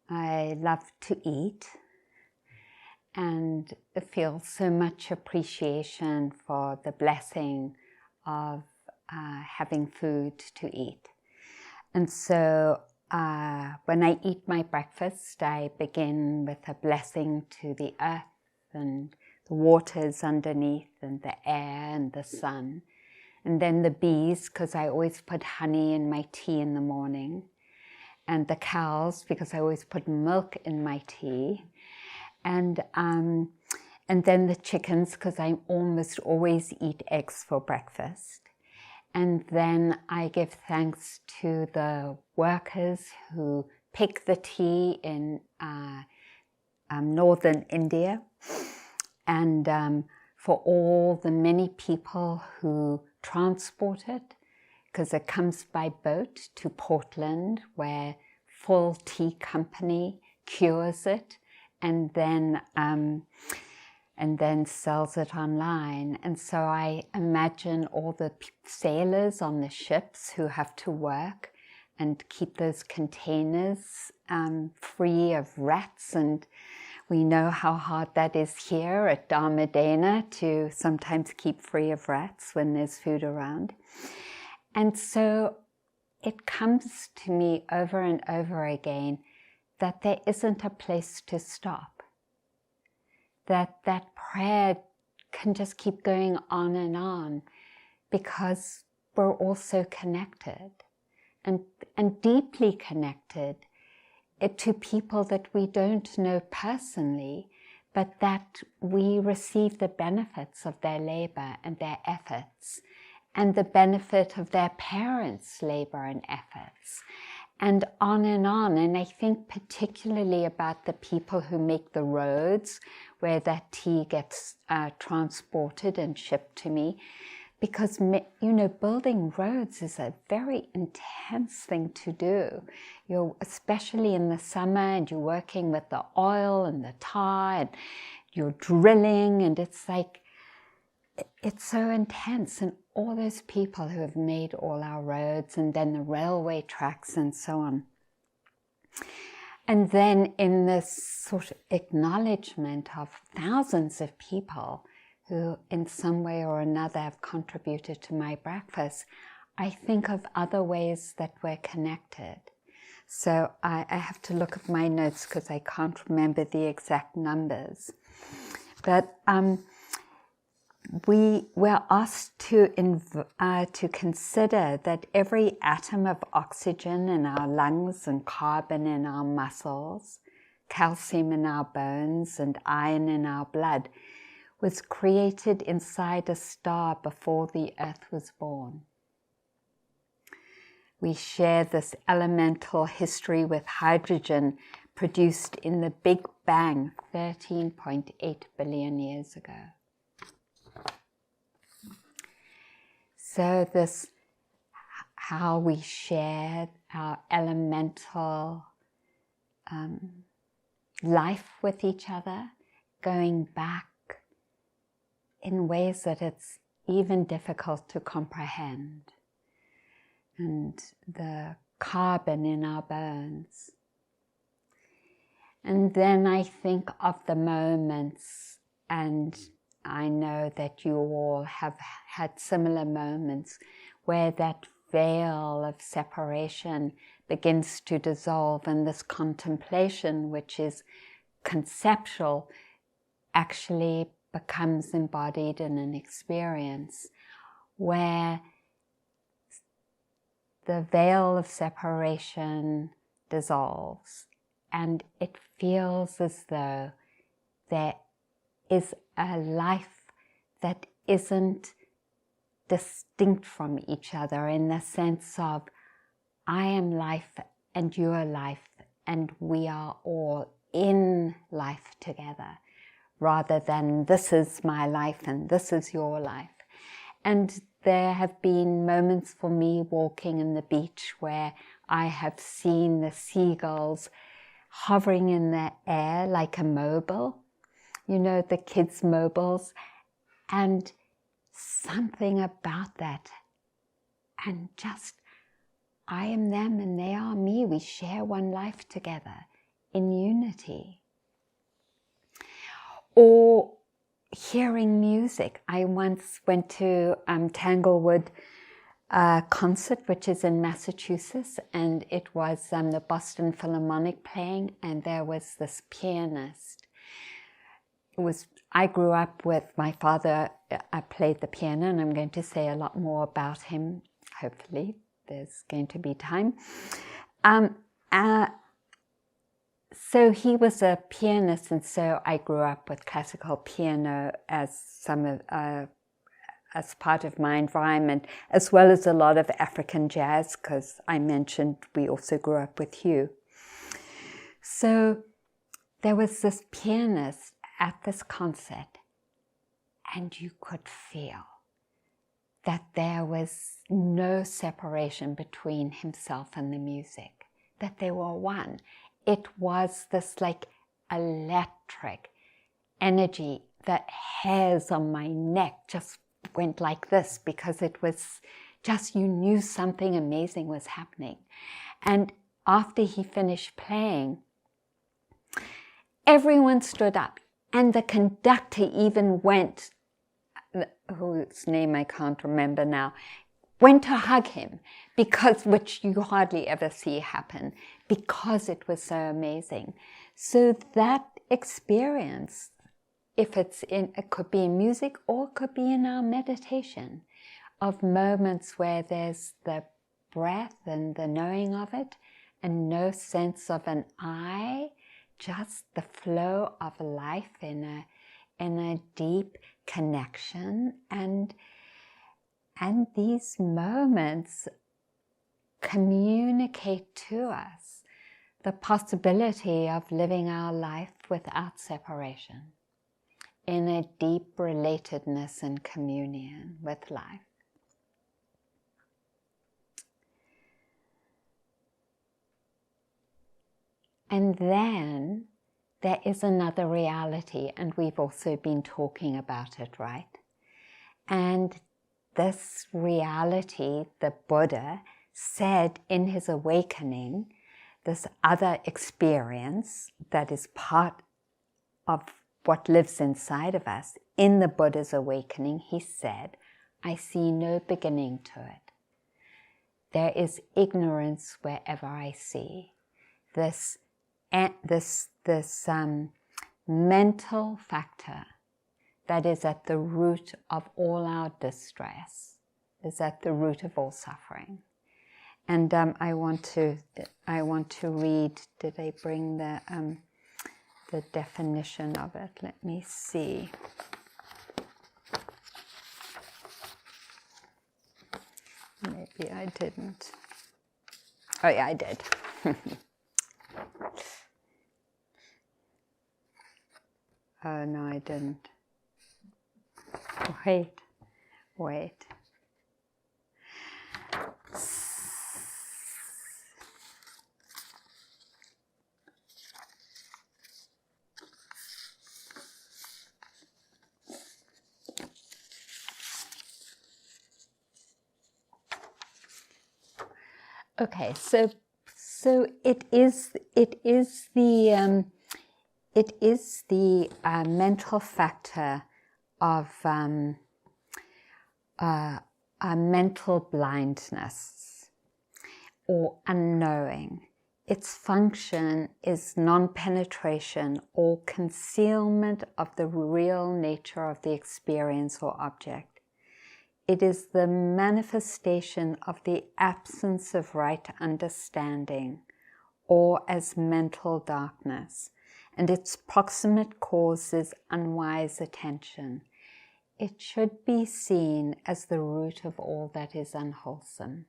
I love to eat and feel so much appreciation for the blessing of having food to eat. And so when I eat my breakfast, I begin with a blessing to the earth and the waters underneath and the air and the sun. And then the bees, because I always put honey in my tea in the morning. And the cows, because I always put milk in my tea. And then the chickens, because I almost always eat eggs for breakfast. And then I give thanks to the workers who pick the tea in northern India, and for all the many people who transport it, because it comes by boat to Portland, where Full Tea Company cures it and then sells it online. And so I imagine all the sailors on the ships who have to work and keep those containers free of rats. And we know how hard that is here at Dharma Denna to sometimes keep free of rats when there's food around. And so it comes to me over and over again that there isn't a place to stop. That prayer can just keep going on because we're all so connected and deeply connected to people that we don't know personally, but that we receive the benefits of their labor and their efforts, and the benefit of their parents' labor and efforts, and on. And I think particularly about the people who make the roads where that tea gets transported and shipped to me, because, you know, building roads is a very intense thing to do. You're, especially in the summer, and you're working with the oil and the tar, and you're drilling, and it's like, it's so intense. And all those people who have made all our roads, and then the railway tracks and so on. And then in this sort of acknowledgement of thousands of people who in some way or another have contributed to my breakfast, I think of other ways that we're connected. So I have to look at my notes because I can't remember the exact numbers. But we're asked to consider that every atom of oxygen in our lungs and carbon in our muscles, calcium in our bones and iron in our blood was created inside a star before the earth was born. We share this elemental history with hydrogen produced in the Big Bang 13.8 billion years ago. So this, how we share our elemental life with each other, going back in ways that it's even difficult to comprehend. And the carbon in our bones. And then I think of the moments, and I know that you all have had similar moments where that veil of separation begins to dissolve, and this contemplation, which is conceptual, actually becomes embodied in an experience where the veil of separation dissolves, and it feels as though there is a life that isn't distinct from each other, in the sense of I am life and you are life, and we are all in life together, rather than this is my life and this is your life. And there have been moments for me walking in the beach where I have seen the seagulls hovering in the air like a mobile, you know, the kids' mobiles, and something about that, and just I am them and they are me, we share one life together in unity. Or hearing music. I once went to Tanglewood concert, which is in Massachusetts, and it was the Boston Philharmonic playing, and there was this pianist. I grew up with my father. I played the piano, and I'm going to say a lot more about him. Hopefully, there's going to be time. So he was a pianist, and so I grew up with classical piano as part of my environment, as well as a lot of African jazz, because I mentioned we also grew up with Hugh. So there was this pianist at this concert, and you could feel that there was no separation between himself and the music, that they were one. It was this like electric energy. That hairs on my neck just went like this, because it was just, you knew something amazing was happening. And after he finished playing, everyone stood up, and the conductor even went, whose name I can't remember now, went to hug him, which you hardly ever see happen, because it was so amazing. So that experience, it could be in music, or it could be in our meditation, of moments where there's the breath and the knowing of it, and no sense of an I, just the flow of life in a deep connection. And these moments communicate to us the possibility of living our life without separation, in a deep relatedness and communion with life. And then there is another reality, and we've also been talking about it, right? And this reality, the Buddha said in his awakening, this other experience that is part of what lives inside of us, in the Buddha's awakening, he said, I see no beginning to it. There is ignorance wherever I see. This mental factor that is at the root of all our distress, is at the root of all suffering. And I want to read. Did I bring the definition of it? Let me see. Maybe I didn't. Oh yeah, I did. Oh no, I didn't. Wait. Okay, so it is the mental factor of a mental blindness or unknowing. Its function is non-penetration or concealment of the real nature of the experience or object. It is the manifestation of the absence of right understanding, or as mental darkness, and its proximate cause is unwise attention. It should be seen as the root of all that is unwholesome.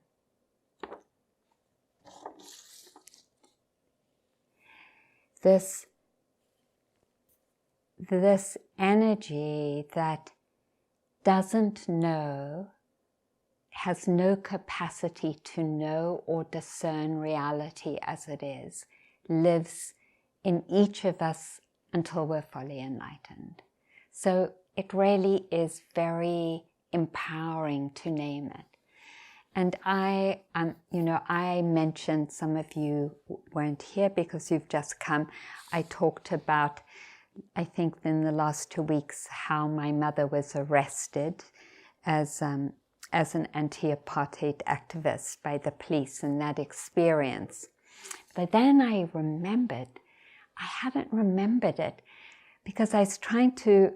This energy that doesn't know, has no capacity to know or discern reality as it is, lives in each of us until we're fully enlightened. So it really is very empowering to name it. And I mentioned, some of you weren't here because you've just come. I talked about, I think in the last 2 weeks, how my mother was arrested as an anti-apartheid activist by the police, and that experience. But then I remembered, I hadn't remembered it because I was trying to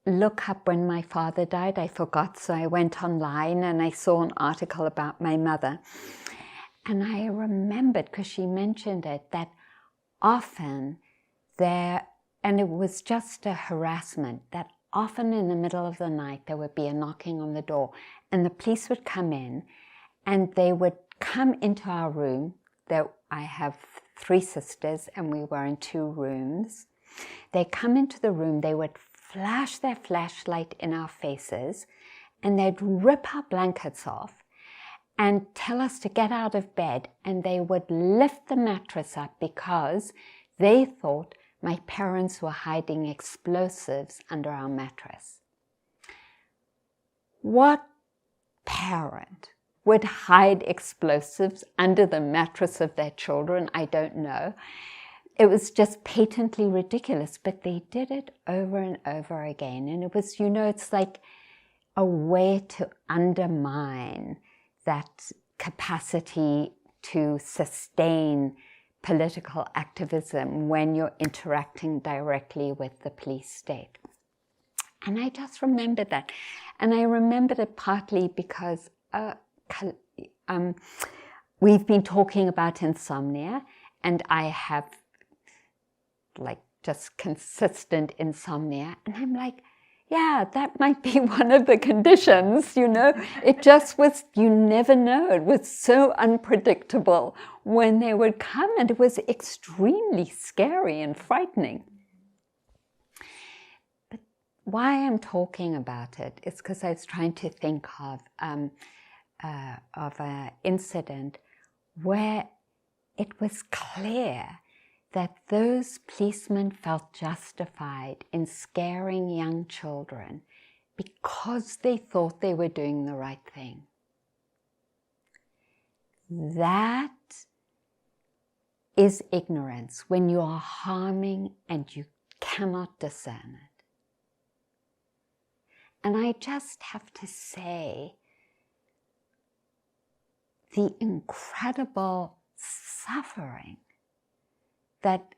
look up when my father died. I forgot, so I went online and I saw an article about my mother. And I remembered, because she mentioned it, that often and it was just a harassment, that often in the middle of the night there would be a knocking on the door and the police would come in and they would come into our room. I have 3 sisters and we were in 2 rooms. They come into the room, they would flash their flashlight in our faces and they'd rip our blankets off and tell us to get out of bed, and they would lift the mattress up because they thought my parents were hiding explosives under our mattress. What parent would hide explosives under the mattress of their children? I don't know. It was just patently ridiculous, but they did it over and over again. And it was, it's like a way to undermine that capacity to sustain political activism when you're interacting directly with the police state. And I just remembered that. And I remembered it partly because we've been talking about insomnia, and I have just consistent insomnia. And I'm like, yeah, that might be one of the conditions, It just was, you never know. It was so unpredictable when they would come, and it was extremely scary and frightening. But why I'm talking about it is because I was trying to think of an incident where it was clear that those policemen felt justified in scaring young children because they thought they were doing the right thing. That is ignorance, when you are harming and you cannot discern it. And I just have to say, the incredible suffering that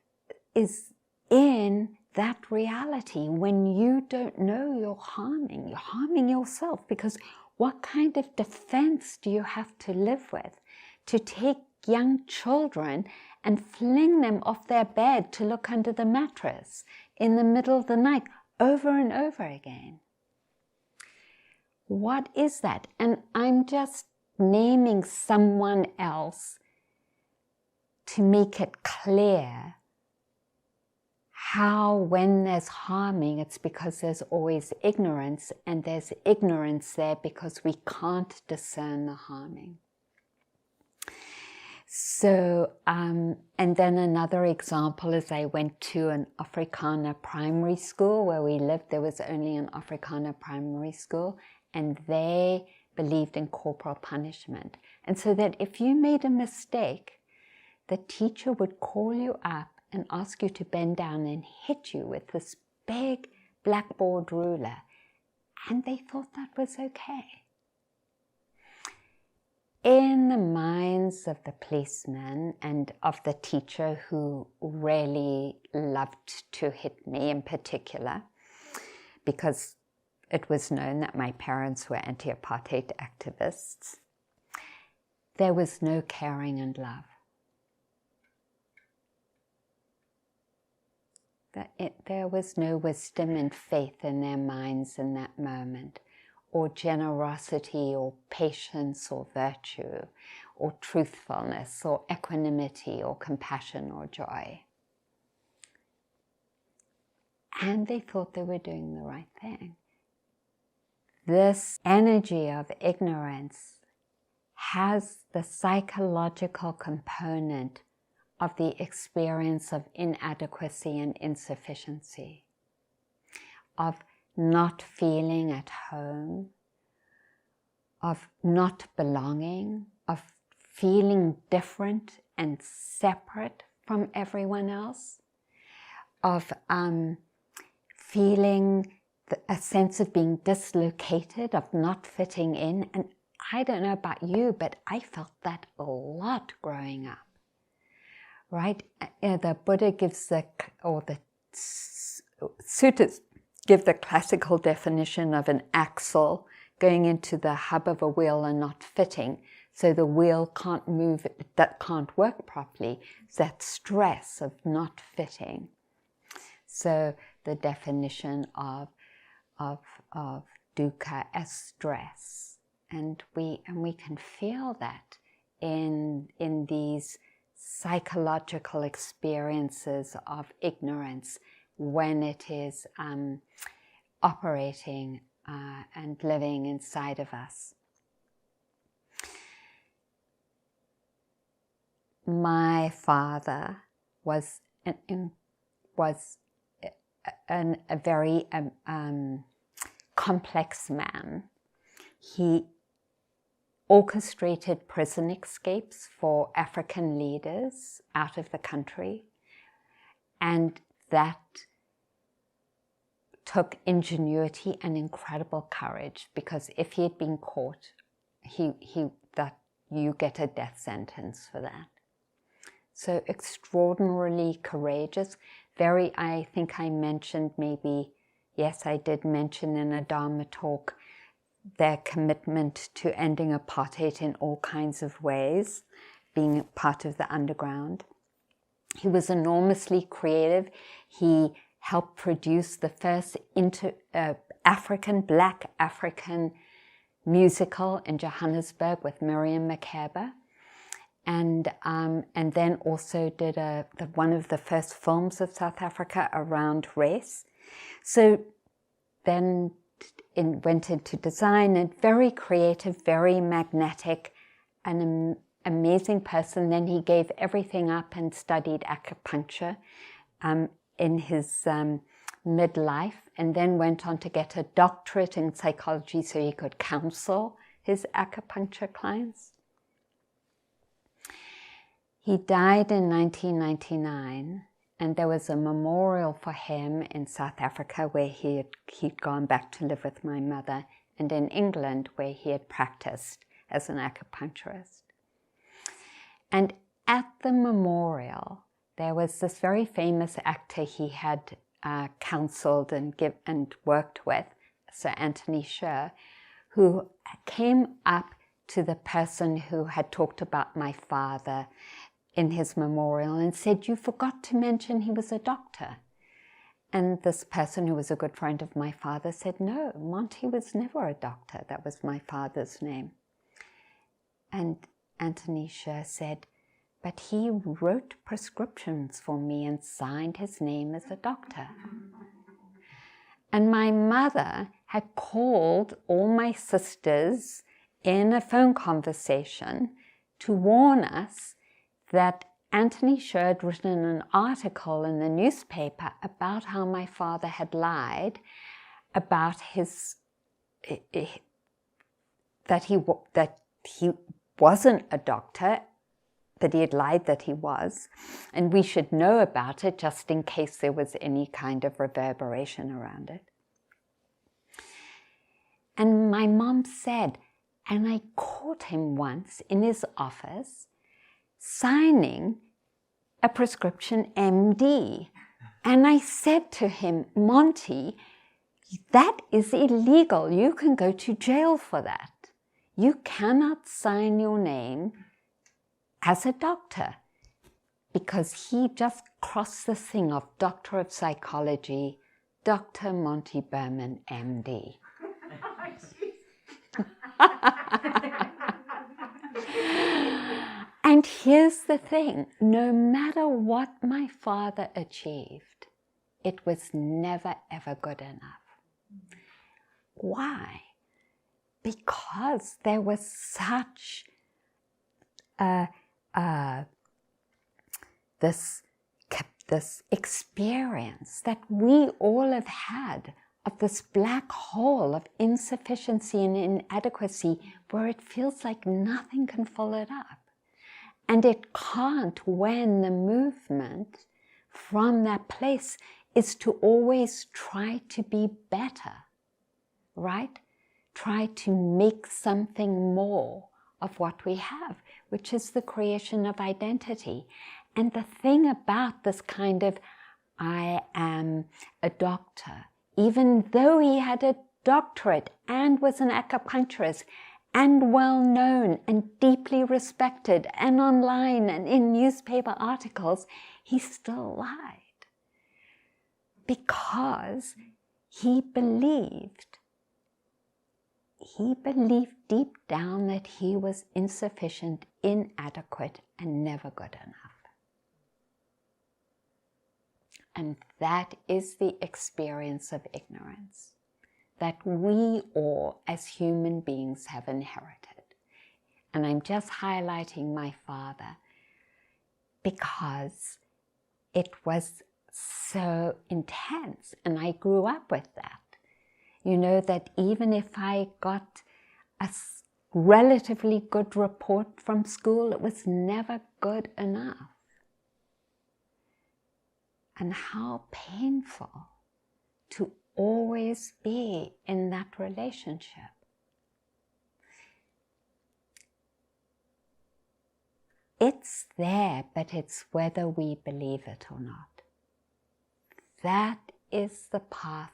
is in that reality when you don't know you're harming yourself, because what kind of defense do you have to live with to take young children and fling them off their bed to look under the mattress in the middle of the night over and over again? What is that? And I'm just naming someone else to make it clear how, when there's harming, it's because there's always ignorance, and there's ignorance there because we can't discern the harming. So, and then another example is I went to an Afrikaner primary school where we lived. There was only an Afrikaner primary school, and they believed in corporal punishment. And so that if you made a mistake, the teacher would call you up and ask you to bend down and hit you with this big blackboard ruler. And they thought that was okay. In the minds of the policeman and of the teacher, who really loved to hit me in particular, because it was known that my parents were anti-apartheid activists, there was no caring and love. There was no wisdom and faith in their minds in that moment, or generosity, or patience, or virtue, or truthfulness, or equanimity, or compassion, or joy. And they thought they were doing the right thing. This energy of ignorance has the psychological component of the experience of inadequacy and insufficiency, of not feeling at home, of not belonging, of feeling different and separate from everyone else, of feeling a sense of being dislocated, of not fitting in. And I don't know about you, but I felt that a lot growing up, right? The Buddha gives the suttas give the classical definition of an axle going into the hub of a wheel and not fitting. So the wheel can't move, that can't work properly. It's that stress of not fitting. So the definition of dukkha as stress, and we can feel that in these psychological experiences of ignorance when it is operating and living inside of us. My father was a very complex man. He orchestrated prison escapes for African leaders out of the country, and that took ingenuity and incredible courage, because if he had been caught, that you get a death sentence for that. So extraordinarily courageous. I think I mentioned yes, I did mention in a Dharma talk their commitment to ending apartheid in all kinds of ways, being part of the underground. He was enormously creative. He helped produce the first Black African musical in Johannesburg with Miriam Makeba. And then also did one of the first films of South Africa around race. So then went into design, and very creative, very magnetic, an amazing person. Then he gave everything up and studied acupuncture in his midlife, and then went on to get a doctorate in psychology so he could counsel his acupuncture clients. He died in 1999, and there was a memorial for him in South Africa where he'd gone back to live with my mother, and in England where he had practiced as an acupuncturist. And at the memorial, there was this very famous actor he had counseled and worked with, Sir Anthony Sher, who came up to the person who had talked about my father in his memorial and said, "You forgot to mention he was a doctor." And this person, who was a good friend of my father, said, "No, Monty was never a doctor. That was my father's name." And Anthony Sher said, "But he wrote prescriptions for me and signed his name as a doctor." And my mother had called all my sisters in a phone conversation to warn us that Anthony Sher had written an article in the newspaper about how my father had lied about that he wasn't a doctor, that he had lied that he was, and we should know about it just in case there was any kind of reverberation around it. And my mom said, and I caught him once in his office signing a prescription MD. And I said to him, "Monty, that is illegal. You can go to jail for that. You cannot sign your name as a doctor," because he just crossed the thing of Doctor of Psychology, Dr. Monty Berman, MD. And here's the thing, no matter what my father achieved, it was never ever good enough. Why? Because there was such this experience that we all have had of this black hole of insufficiency and inadequacy where it feels like nothing can fill it up. And it can't when the movement from that place is to always try to be better, right? Try to make something more of what we have, which is the creation of identity. And the thing about this kind of, I am a doctor, even though he had a doctorate and was an acupuncturist and well known and deeply respected and online and in newspaper articles, he still lied because he believed deep down that he was insufficient, inadequate, and never good enough. And that is the experience of ignorance that we all as human beings have inherited. And I'm just highlighting my father because it was so intense, and I grew up with that. You know, that even if I got a relatively good report from school, it was never good enough. And how painful to always be in that relationship. It's there, but it's whether we believe it or not. That is the path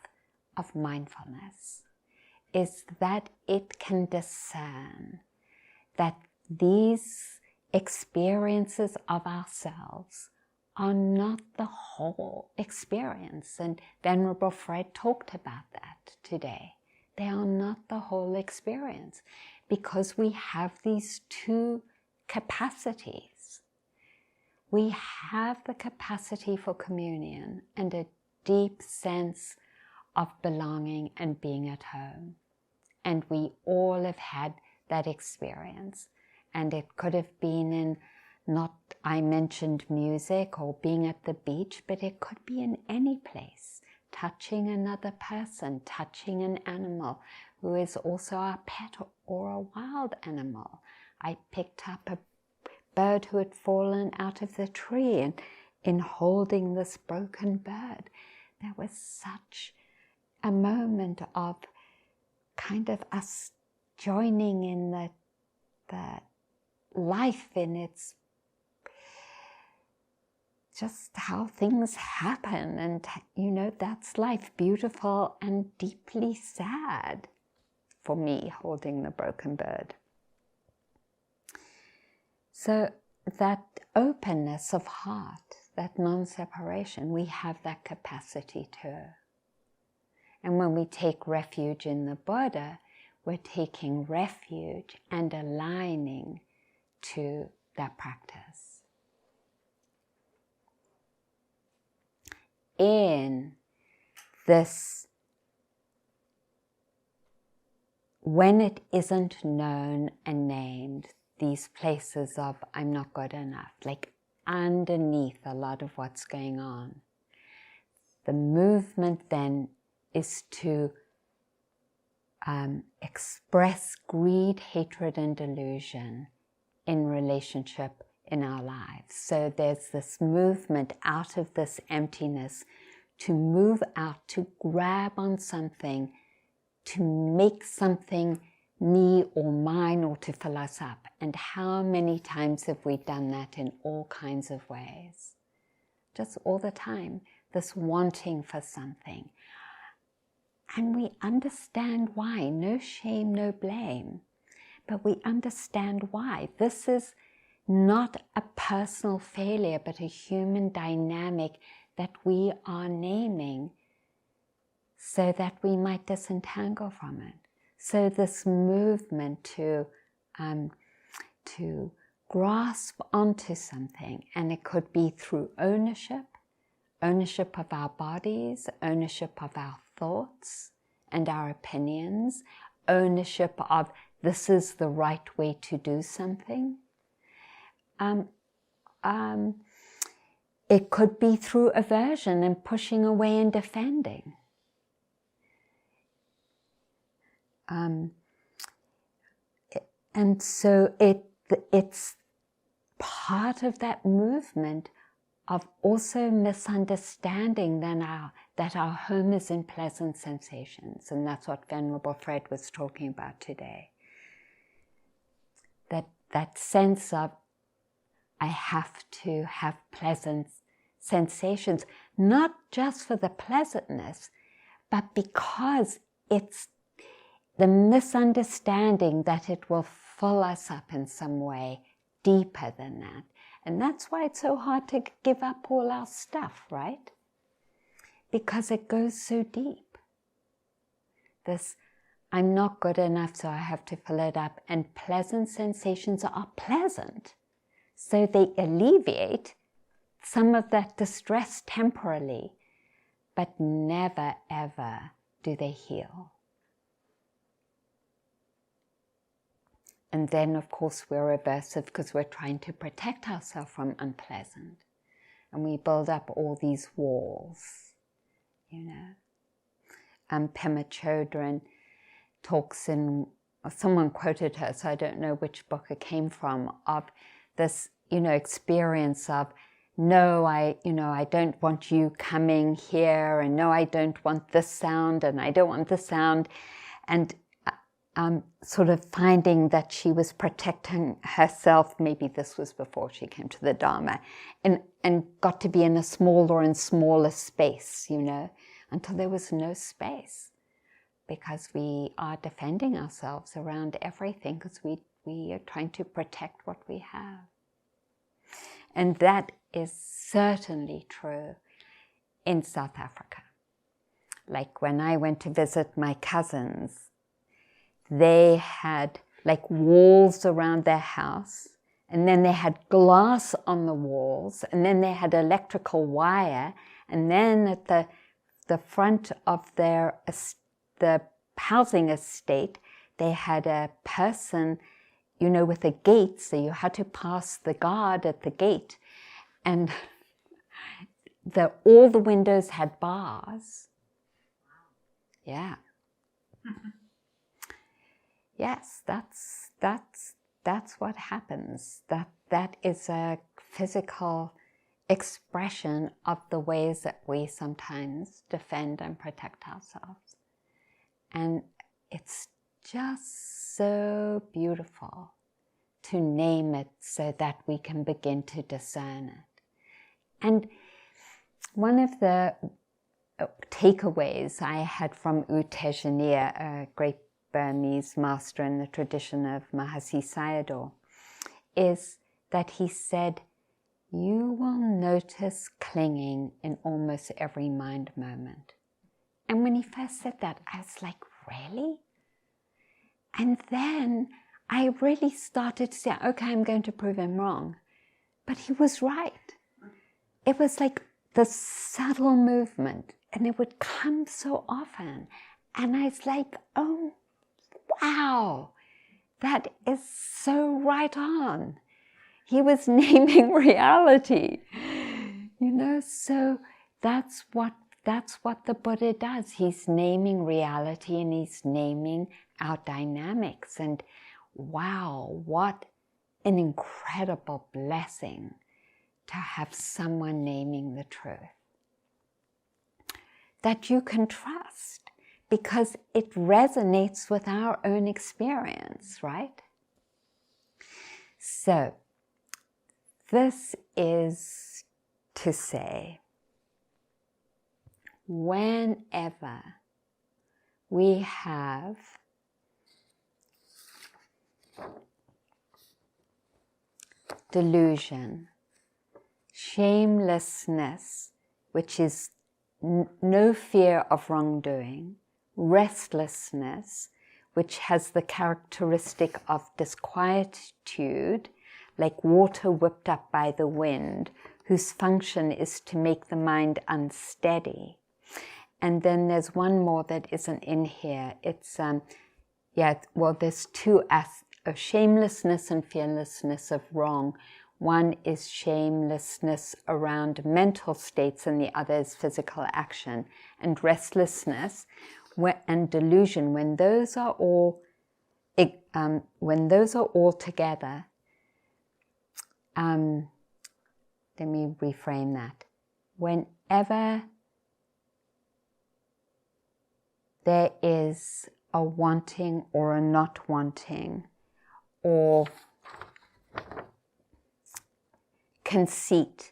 of mindfulness, is that it can discern that these experiences of ourselves are not the whole experience. And Venerable Fred talked about that today. They are not the whole experience because we have these two capacities. We have the capacity for communion and a deep sense of belonging and being at home. And we all have had that experience. And it could have been in, I mentioned music or being at the beach, but it could be in any place. Touching another person, touching an animal who is also our pet or a wild animal. I picked up a bird who had fallen out of the tree, and in holding this broken bird, there was such a moment of kind of us joining in the life in its, just how things happen, and you know, that's life, beautiful and deeply sad for me, holding the broken bird. So that openness of heart, that non-separation, we have that capacity too. And when we take refuge in the Buddha, we're taking refuge and aligning to that practice. In this, when it isn't known and named, these places of I'm not good enough, like underneath a lot of what's going on, the movement then is to express greed, hatred, and delusion in relationship in our lives. So there's this movement out of this emptiness to move out, to grab on something, to make something me or mine, or to fill us up. And how many times have we done that in all kinds of ways? Just all the time, this wanting for something. And we understand why. No shame, no blame. But we understand why. This is not a personal failure, but a human dynamic that we are naming so that we might disentangle from it. So this movement to grasp onto something, and it could be through ownership of our bodies, ownership of our thoughts and our opinions, ownership of this is the right way to do something. It could be through aversion and pushing away and defending. And so it's part of that movement of also misunderstanding that our home is in pleasant sensations. And that's what Venerable Fred was talking about today. That sense of, I have to have pleasant sensations, not just for the pleasantness, but because it's the misunderstanding that it will fill us up in some way deeper than that. And that's why it's so hard to give up all our stuff, right? Because it goes so deep. This, I'm not good enough, so I have to fill it up. And pleasant sensations are pleasant. So they alleviate some of that distress temporarily, but never, ever do they heal. And then, of course, we're aversive because we're trying to protect ourselves from unpleasant. And we build up all these walls, you know. Pema Chodron talks in, someone quoted her, so I don't know which book it came from, of this, you know, experience of, no, I don't want you coming here, and no, I don't want this sound, and I don't want this sound. And sort of finding that she was protecting herself, maybe this was before she came to the Dharma, and got to be in a smaller and smaller space, you know, until there was no space, because we are defending ourselves around everything, because we are trying to protect what we have. And that is certainly true in South Africa. Like when I went to visit my cousins, they had like walls around their house, and then they had glass on the walls, and then they had electrical wire, and then at the front of the housing estate, they had a person, you know, with a gate, so you had to pass the guard at the gate, and all the windows had bars. Yeah. Yes, that's what happens. That is a physical expression of the ways that we sometimes defend and protect ourselves. And it's just so beautiful to name it so that we can begin to discern it. And one of the takeaways I had from U Tejaniya, a great Burmese master in the tradition of Mahasi Sayadaw, is that he said, you will notice clinging in almost every mind moment. And when he first said that, I was like, really? And then I really started to say, okay, I'm going to prove him wrong. But he was right. It was like the subtle movement, and it would come so often. And I was like, oh, wow, that is so right on. He was naming reality, you know, so that's what the Buddha does. He's naming reality, and he's naming our dynamics. And wow, what an incredible blessing to have someone naming the truth that you can trust, because it resonates with our own experience, right? So, this is to say, whenever we have delusion, shamelessness, which is no fear of wrongdoing, restlessness, which has the characteristic of disquietude, like water whipped up by the wind, whose function is to make the mind unsteady. And then there's one more that isn't in here. It's, there's two of shamelessness and fearlessness of wrong. One is shamelessness around mental states, and the other is physical action. And restlessness, and delusion, when those are all together, let me reframe that. Whenever there is a wanting or a not wanting, or conceit,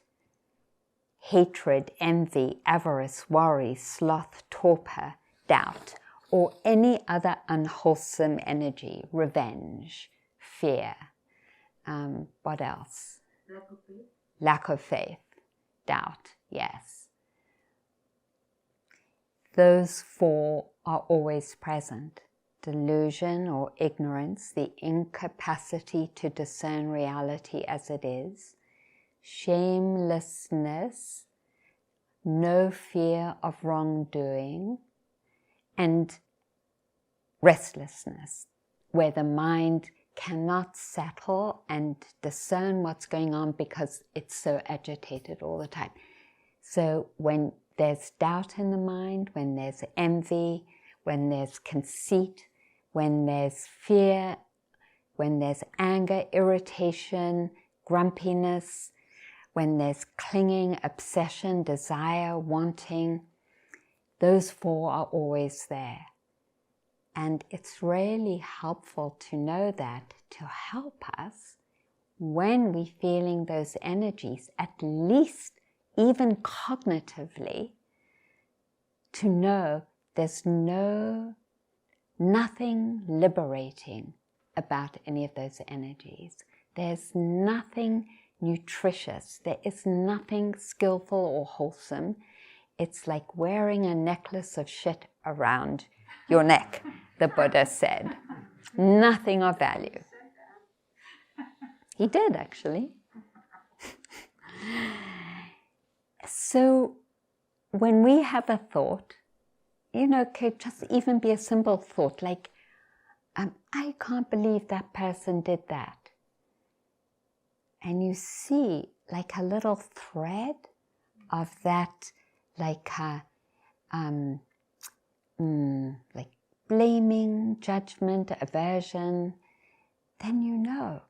hatred, envy, avarice, worry, sloth, torpor, doubt, or any other unwholesome energy, revenge, fear, what else? Lack of faith. Lack of faith, doubt, yes. Those four are always present. Delusion or ignorance, the incapacity to discern reality as it is. Shamelessness, no fear of wrongdoing. And restlessness, where the mind cannot settle and discern what's going on because it's so agitated all the time. So when there's doubt in the mind, when there's envy, when there's conceit, when there's fear, when there's anger, irritation, grumpiness, when there's clinging, obsession, desire, wanting, those four are always there. And it's really helpful to know that, to help us when we're feeling those energies, at least even cognitively, to know there's nothing liberating about any of those energies. There's nothing nutritious. There is nothing skillful or wholesome. It's like wearing a necklace of shit around your neck, the Buddha said. Nothing of value. He did, actually. So when we have a thought, it could just even be a simple thought like, I can't believe that person did that. And you see like a little thread of that, like blaming, judgment, aversion, then you know,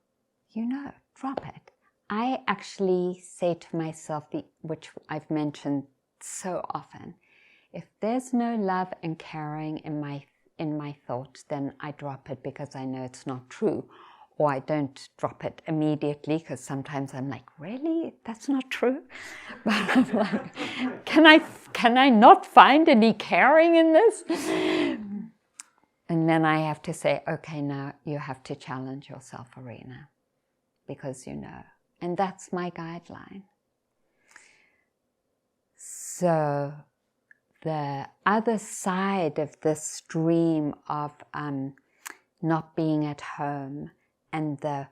drop it. I actually say to myself, which I've mentioned so often, if there's no love and caring in my thoughts, then I drop it because I know it's not true. Or I don't drop it immediately because sometimes I'm like, really? That's not true? But I'm like, can I not find any caring in this? And then I have to say, okay, now you have to challenge yourself, Arena, because you know. And that's my guideline. So the other side of this stream of not being at home and the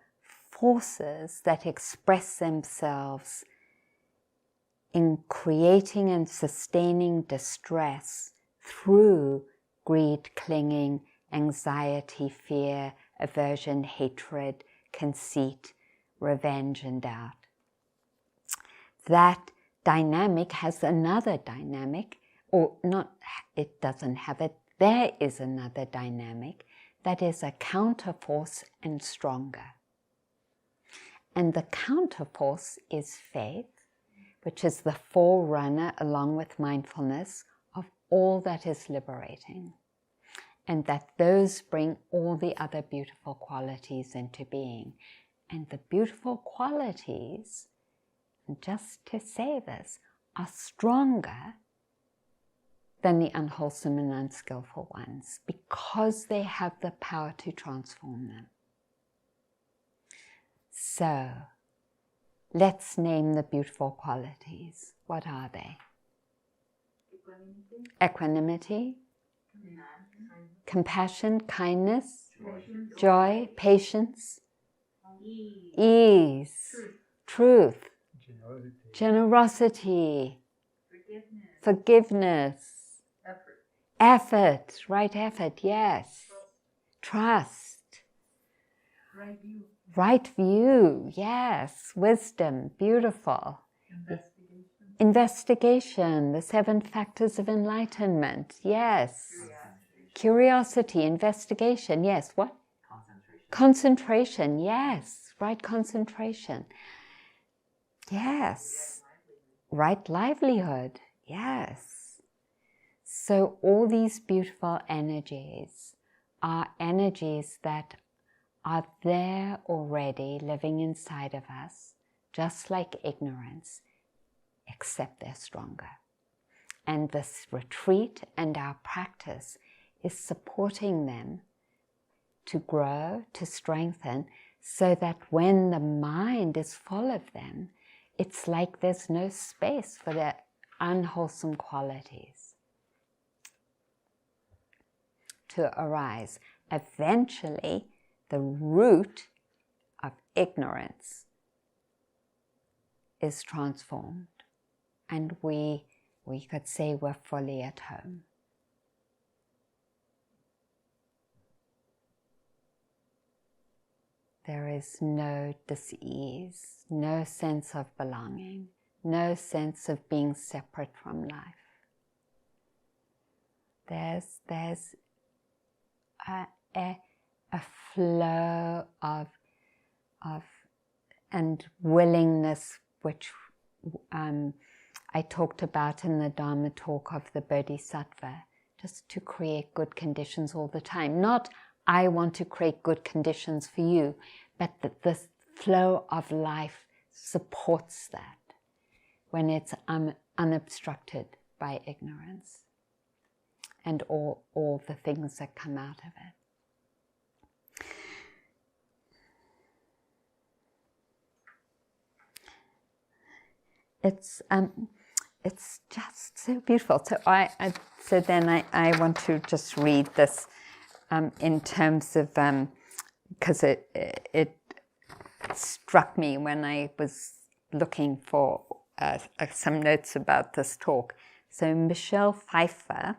forces that express themselves in creating and sustaining distress through greed, clinging, anxiety, fear, aversion, hatred, conceit, revenge, and doubt. That dynamic has another dynamic, or not, it doesn't have it, there is another dynamic that is a counterforce and stronger. And the counterforce is faith, which is the forerunner, along with mindfulness, of all that is liberating. And that those bring all the other beautiful qualities into being. And the beautiful qualities, and just to say this, are stronger than the unwholesome and unskillful ones, because they have the power to transform them. So, let's name the beautiful qualities. What are they? Equanimity, compassion, kindness, joy, patience, ease, truth, generosity, forgiveness, effort, right effort, yes. Trust. Right view, yes. Wisdom, beautiful. Investigation, the 7 factors of enlightenment, yes. Curiosity, investigation, yes, what? Concentration, yes, right, concentration. Yes, right livelihood, yes. So all these beautiful energies are energies that are there already living inside of us, just like ignorance, except they're stronger. And this retreat and our practice is supporting them to grow, to strengthen, so that when the mind is full of them, it's like there's no space for the unwholesome qualities to arise. Eventually, the root of ignorance is transformed, and we could say we're fully at home. There is no dis-ease, no sense of belonging, no sense of being separate from life. There's a flow of and willingness, which I talked about in the Dharma talk of the Bodhisattva, just to create good conditions all the time. Not I want to create good conditions for you, but that the flow of life supports that when it's unobstructed by ignorance and all the things that come out of it. It's just so beautiful. So then I want to just read this in terms of, because it struck me when I was looking for some notes about this talk. So Michelle Pfeiffer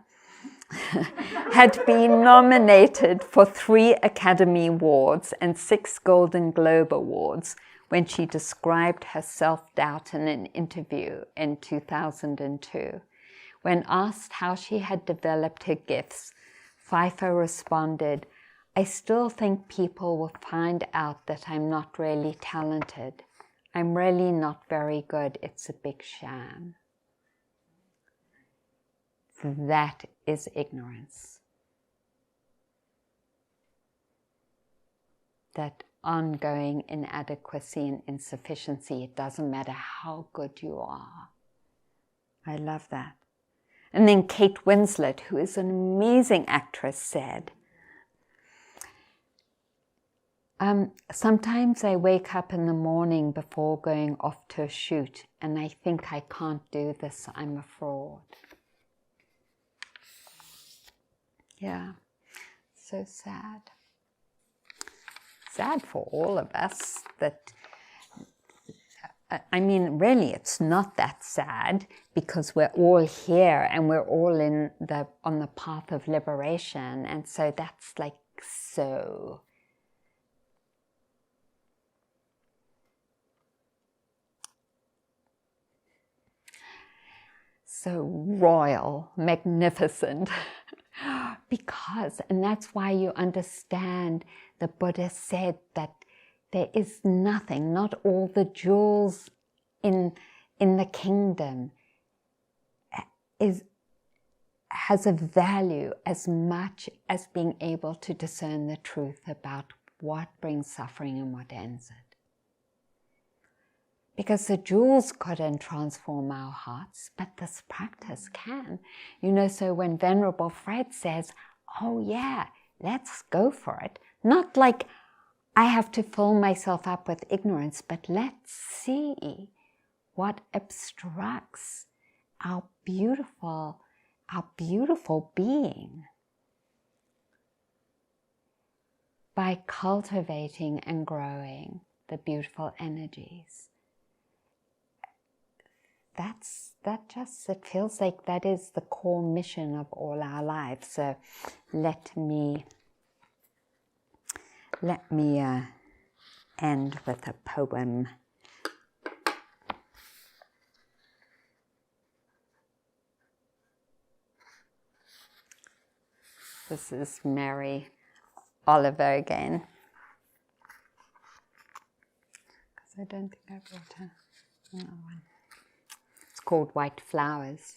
had been nominated for 3 Academy Awards and 6 Golden Globe Awards when she described her self-doubt in an interview in 2002. When asked how she had developed her gifts, Pfeiffer responded, "I still think people will find out that I'm not really talented. I'm really not very good. It's a big sham." That is ignorance. That ongoing inadequacy and insufficiency. It doesn't matter how good you are. I love that. And then Kate Winslet, who is an amazing actress, said, sometimes I wake up in the morning before going off to a shoot and I think I can't do this, I'm a fraud. Yeah, so sad. Sad for all of us that, I mean, really, it's not that sad because we're all here and we're all on the path of liberation. And so that's like so royal, magnificent. Because, and that's why you understand the Buddha said that there is nothing, not all the jewels in the kingdom has a value as much as being able to discern the truth about what brings suffering and what ends it. Because the jewels couldn't transform our hearts, but this practice can. You know, so when Venerable Fred says, oh yeah, let's go for it. Not like I have to fill myself up with ignorance, but let's see what obstructs our beautiful being by cultivating and growing the beautiful energies. It feels like that is the core mission of all our lives. So let me end with a poem. This is Mary Oliver again. Because I don't think I brought another one. It's called White Flowers.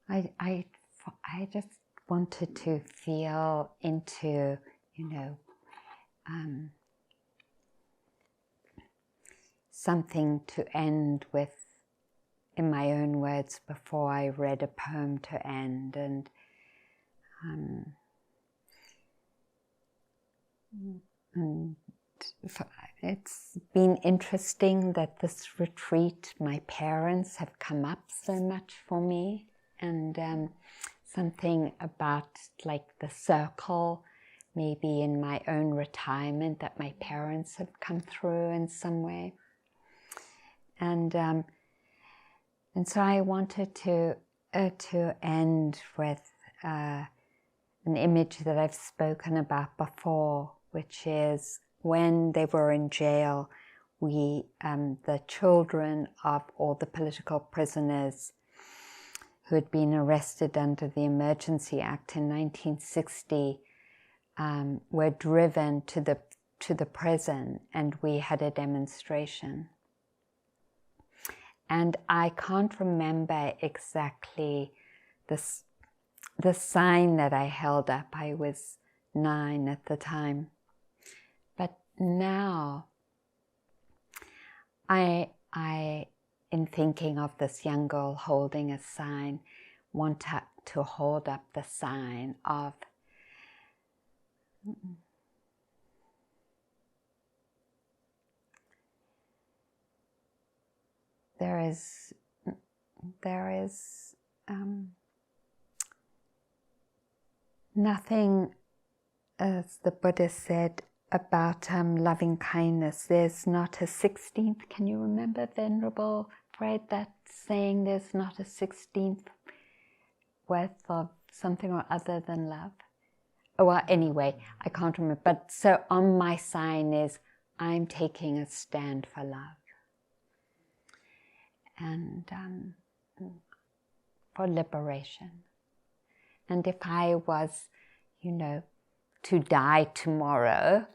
I just wanted to feel into, something to end with in my own words before I read a poem to end. And it's been interesting that this retreat, my parents have come up so much for me, and something about like the circle, maybe in my own retirement, that my parents have come through in some way. And so I wanted to end with an image that I've spoken about before, which is when they were in jail, we, the children of all the political prisoners who had been arrested under the Emergency Act in 1960, were driven to the prison, and we had a demonstration. And I can't remember exactly the sign that I held up. I was 9 at the time. But now, I in thinking of this young girl holding a sign, want to hold up the sign of there is nothing, as the Buddha said, about loving kindness. There's not a 16th. Can you remember, Venerable Fred, that saying, there's not a 16th worth of something or other than love? Oh, well, anyway, I can't remember. But so on my sign is, I'm taking a stand for love. And for liberation. And if I was, to die tomorrow,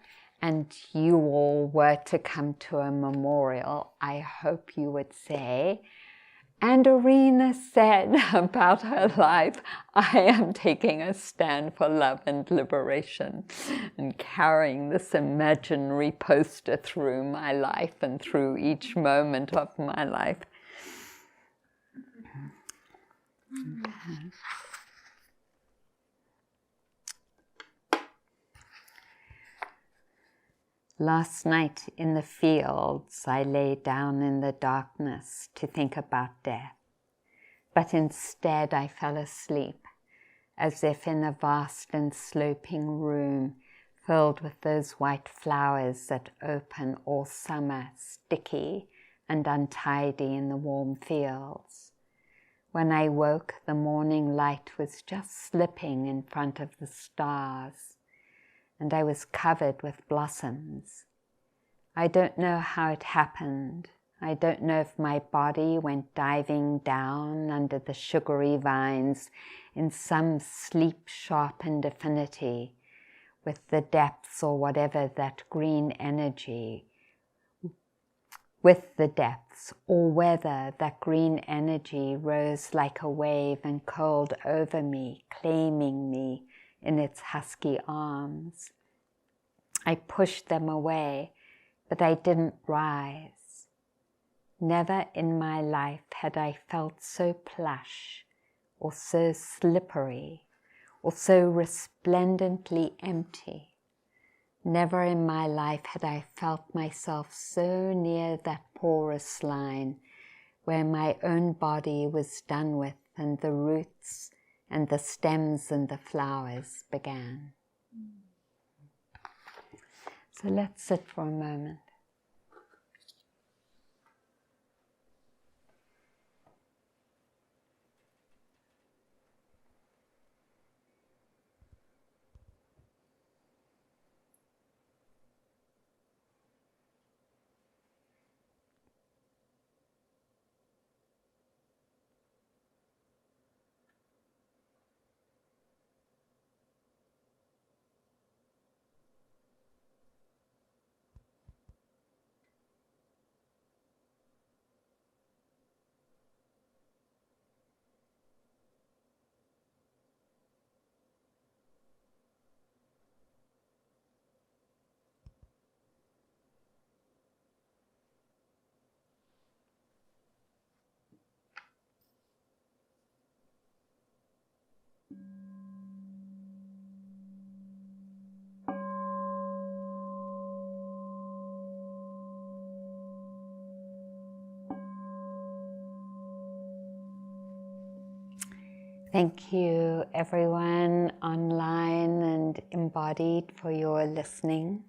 and you all were to come to a memorial, I hope you would say, and Arena said about her life, I am taking a stand for love and liberation, and carrying this imaginary poster through my life and through each moment of my life. Okay. Last night in the fields, I lay down in the darkness to think about death, but instead I fell asleep, as if in a vast and sloping room filled with those white flowers that open all summer, sticky and untidy in the warm fields. When I woke, the morning light was just slipping in front of the stars, and I was covered with blossoms. I don't know how it happened. I don't know if my body went diving down under the sugary vines in some sleep-sharpened affinity with the depths or whatever that green energy, with the depths, or whether that green energy rose like a wave and curled over me, claiming me in its husky arms. I pushed them away, but I didn't rise. Never in my life had I felt so plush, or so slippery, or so resplendently empty. Never in my life had I felt myself so near that porous line where my own body was done with, and the roots and the stems and the flowers began. So let's sit for a moment. Thank you, everyone online and embodied, for your listening.